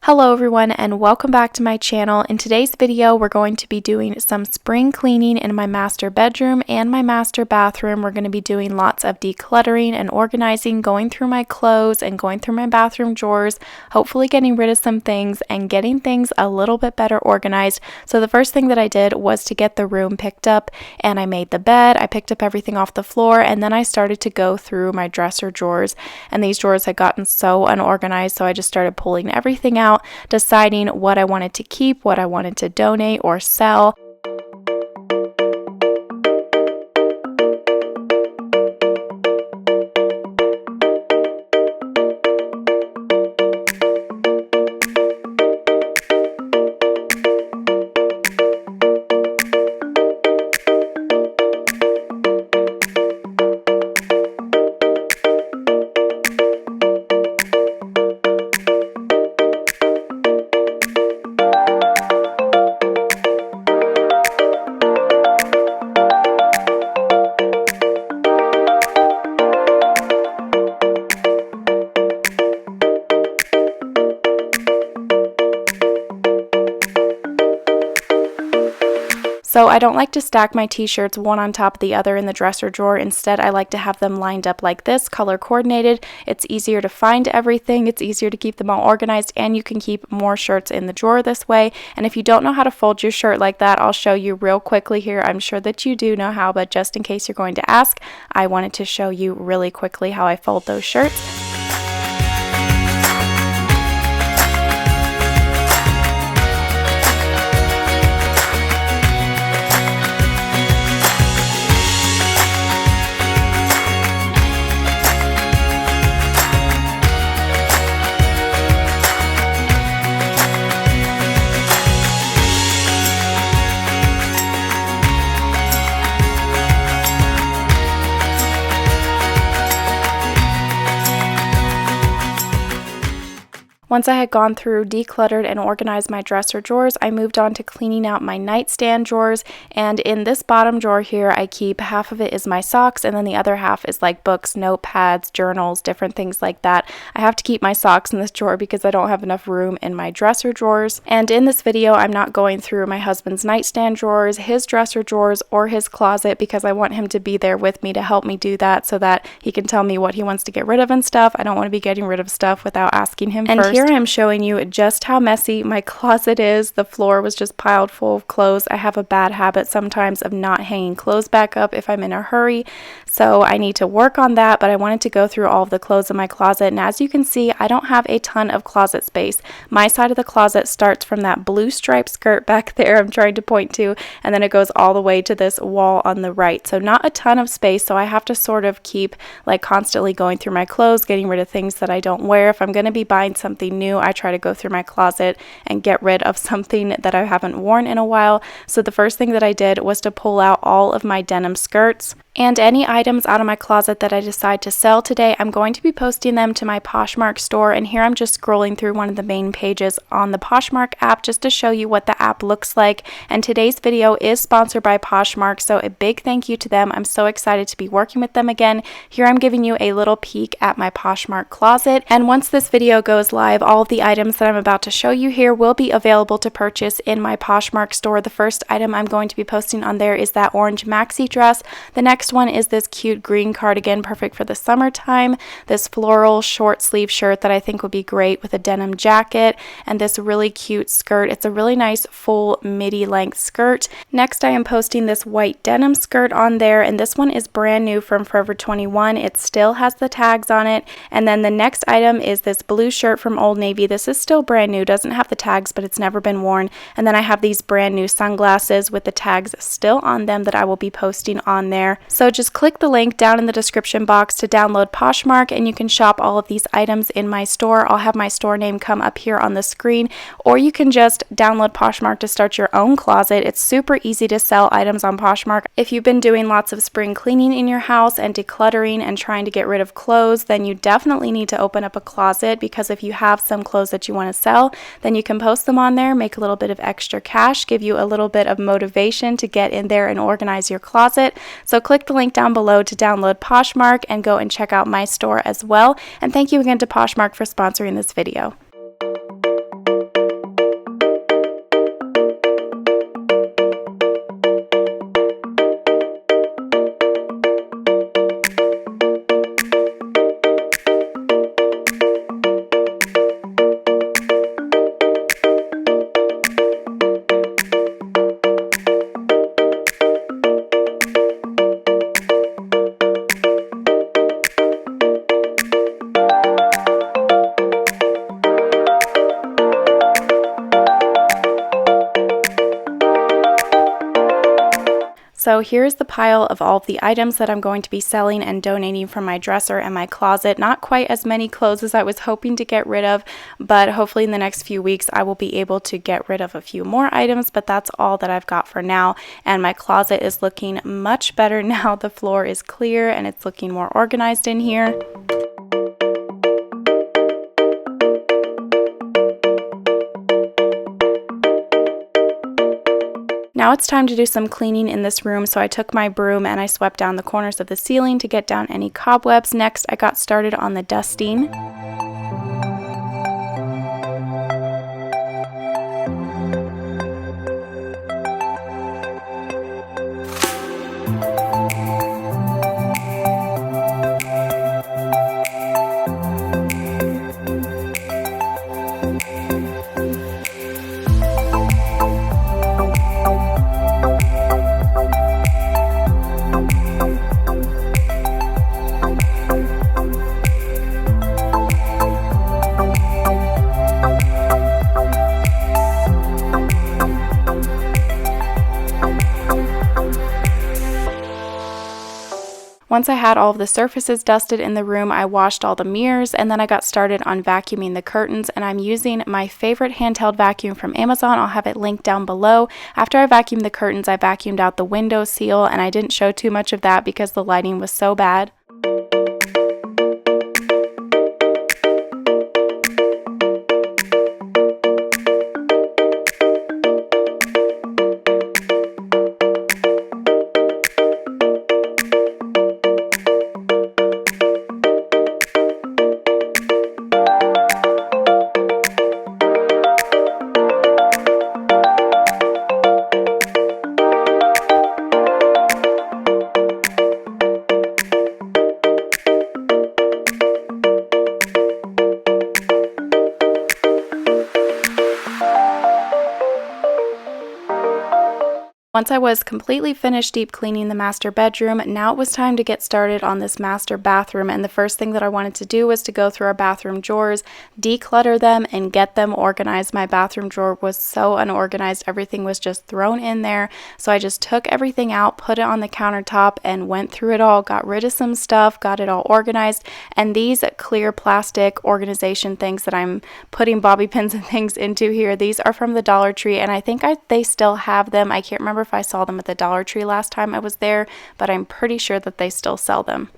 Hello everyone and welcome back to my channel. In today's video we're going to be doing some spring cleaning in my master bedroom and my master bathroom. We're going to be doing lots of decluttering and organizing, going through my clothes and going through my bathroom drawers, hopefully getting rid of some things and getting things a little bit better organized. So the first thing that I did was to get the room picked up, and I made the bed, I picked up everything off the floor, and then I started to go through my dresser drawers, and these drawers had gotten so unorganized, so I just started pulling everything out, deciding what I wanted to keep, what I wanted to donate or sell. So I don't like to stack my t-shirts one on top of the other in the dresser drawer. Instead, I like to have them lined up like this, color coordinated. It's easier to find everything, it's easier to keep them all organized, and you can keep more shirts in the drawer this way. And if you don't know how to fold your shirt like that, I'll show you real quickly here. I'm sure that you do know how, but just in case you're going to ask, I wanted to show you really quickly how I fold those shirts. Once I had gone through, decluttered, and organized my dresser drawers, I moved on to cleaning out my nightstand drawers. And in this bottom drawer here, I keep half of it is my socks, and then the other half is like books, notepads, journals, different things like that. I have to keep my socks in this drawer because I don't have enough room in my dresser drawers. And in this video, I'm not going through my husband's nightstand drawers, his dresser drawers, or his closet because I want him to be there with me to help me do that so that he can tell me what he wants to get rid of and stuff. I don't want to be getting rid of stuff without asking him first. Here I am showing you just how messy my closet is. The floor was just piled full of clothes. I have a bad habit sometimes of not hanging clothes back up if I'm in a hurry, so I need to work on that, but I wanted to go through all of the clothes in my closet, and as you can see, I don't have a ton of closet space. My side of the closet starts from that blue striped skirt back there I'm trying to point to, and then it goes all the way to this wall on the right, so not a ton of space, so I have to sort of keep like constantly going through my clothes, getting rid of things that I don't wear. If I'm going to be buying something new, I try to go through my closet and get rid of something that I haven't worn in a while. So the first thing that I did was to pull out all of my denim skirts. And any items out of my closet that I decide to sell today, I'm going to be posting them to my Poshmark store. And here I'm just scrolling through one of the main pages on the Poshmark app just to show you what the app looks like. And today's video is sponsored by Poshmark, so a big thank you to them. I'm so excited to be working with them again. Here I'm giving you a little peek at my Poshmark closet. And once this video goes live, all of the items that I'm about to show you here will be available to purchase in my Poshmark store. The first item I'm going to be posting on there is that orange maxi dress. The next one is this cute green cardigan, perfect for the summertime. This floral short sleeve shirt that I think would be great with a denim jacket, and this really cute skirt. It's a really nice full midi length skirt. Next I am posting this white denim skirt on there, and this one is brand new from Forever 21. It still has the tags on it. And then the next item is this blue shirt from Old Navy. This is still brand new, doesn't have the tags, but it's never been worn. And then I have these brand new sunglasses with the tags still on them that I will be posting on there. So just click the link down in the description box to download Poshmark, and you can shop all of these items in my store. I'll have my store name come up here on the screen, or you can just download Poshmark to start your own closet. It's super easy to sell items on Poshmark. If you've been doing lots of spring cleaning in your house and decluttering and trying to get rid of clothes, then you definitely need to open up a closet, because if you have some clothes that you want to sell, then you can post them on there, make a little bit of extra cash, give you a little bit of motivation to get in there and organize your closet. So click the link down below to download Poshmark and go and check out my store as well. And thank you again to Poshmark for sponsoring this video. So here's the pile of all of the items that I'm going to be selling and donating from my dresser and my closet. Not quite as many clothes as I was hoping to get rid of, but hopefully in the next few weeks I will be able to get rid of a few more items, but that's all that I've got for now. And my closet is looking much better now. The floor is clear and it's looking more organized in here. Now it's time to do some cleaning in this room, so I took my broom and I swept down the corners of the ceiling to get down any cobwebs. Next, I got started on the dusting. Once I had all of the surfaces dusted in the room, I washed all the mirrors, and then I got started on vacuuming the curtains, and I'm using my favorite handheld vacuum from Amazon. I'll have it linked down below. After I vacuumed the curtains, I vacuumed out the window seal, and I didn't show too much of that because the lighting was so bad. Once I was completely finished deep cleaning the master bedroom, now it was time to get started on this master bathroom, and the first thing that I wanted to do was to go through our bathroom drawers, declutter them, and get them organized. My bathroom drawer was so unorganized, everything was just thrown in there, so I just took everything out, put it on the countertop, and went through it all, got rid of some stuff, got it all organized, and these clear plastic organization things that I'm putting bobby pins and things into here, these are from the Dollar Tree, and I think they still have them. I can't remember if I saw them at the Dollar Tree last time I was there, but I'm pretty sure that they still sell them.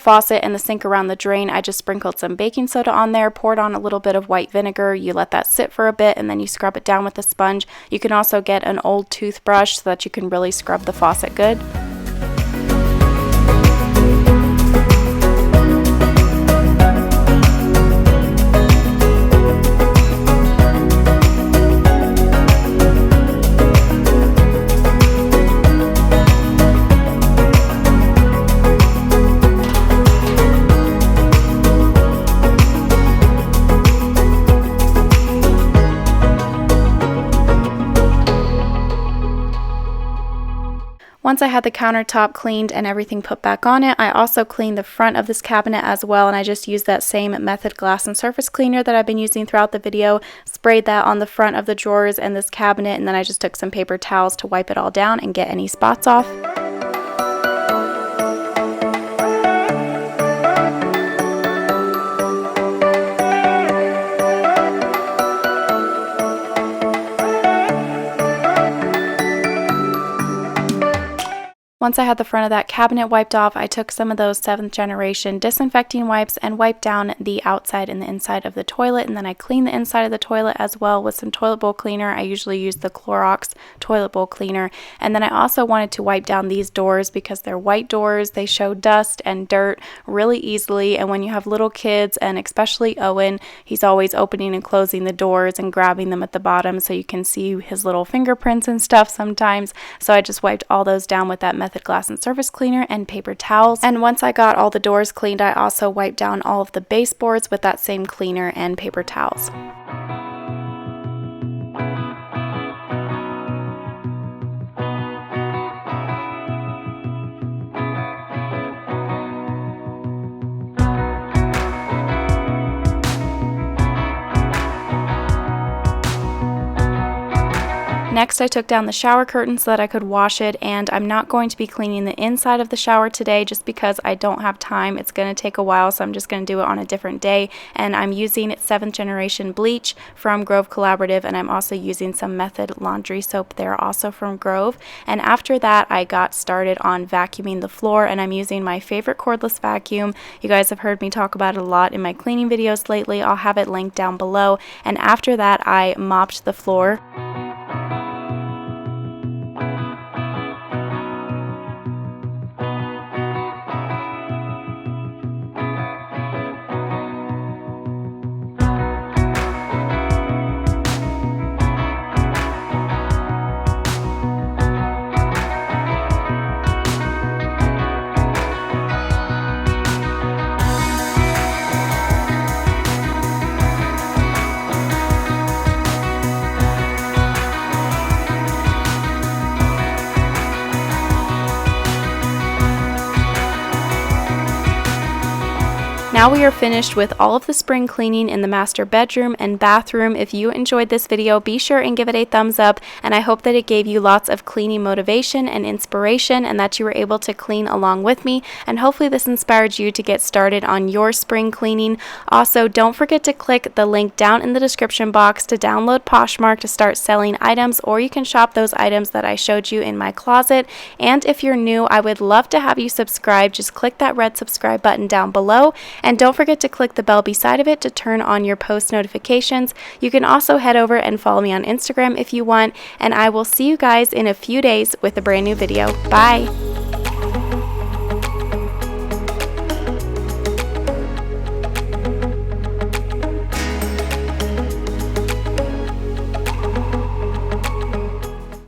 faucet and the sink around the drain, I just sprinkled some baking soda on there, poured on a little bit of white vinegar. You let that sit for a bit and then you scrub it down with a sponge. You can also get an old toothbrush so that you can really scrub the faucet good. Once I had the countertop cleaned and everything put back on it, I also cleaned the front of this cabinet as well, and I just used that same Method glass and surface cleaner that I've been using throughout the video, sprayed that on the front of the drawers and this cabinet, and then I just took some paper towels to wipe it all down and get any spots off. Once I had the front of that cabinet wiped off, I took some of those 7th generation disinfecting wipes and wiped down the outside and the inside of the toilet, and then I cleaned the inside of the toilet as well with some toilet bowl cleaner. I usually use the Clorox toilet bowl cleaner. And then I also wanted to wipe down these doors because they're white doors. They show dust and dirt really easily, and when you have little kids, and especially Owen, he's always opening and closing the doors and grabbing them at the bottom so you can see his little fingerprints and stuff sometimes. So I just wiped all those down with that Method glass and surface cleaner and paper towels. And once I got all the doors cleaned, I also wiped down all of the baseboards with that same cleaner and paper towels. Next, I took down the shower curtain so that I could wash it, and I'm not going to be cleaning the inside of the shower today just because I don't have time. It's going to take a while, so I'm just going to do it on a different day. And I'm using 7th generation bleach from Grove Collaborative, and I'm also using some Method laundry soap there, also from Grove. And after that, I got started on vacuuming the floor, and I'm using my favorite cordless vacuum. You guys have heard me talk about it a lot in my cleaning videos lately. I'll have it linked down below. And after that, I mopped the floor. Now we are finished with all of the spring cleaning in the master bedroom and bathroom. If you enjoyed this video, be sure and give it a thumbs up, and I hope that it gave you lots of cleaning motivation and inspiration and that you were able to clean along with me, and hopefully this inspired you to get started on your spring cleaning. Also, don't forget to click the link down in the description box to download Poshmark to start selling items, or you can shop those items that I showed you in my closet. And if you're new, I would love to have you subscribe. Just click that red subscribe button down below. And don't forget to click the bell beside of it to turn on your post notifications. You can also head over and follow me on Instagram if you want, and I will see you guys in a few days with a brand new video. Bye!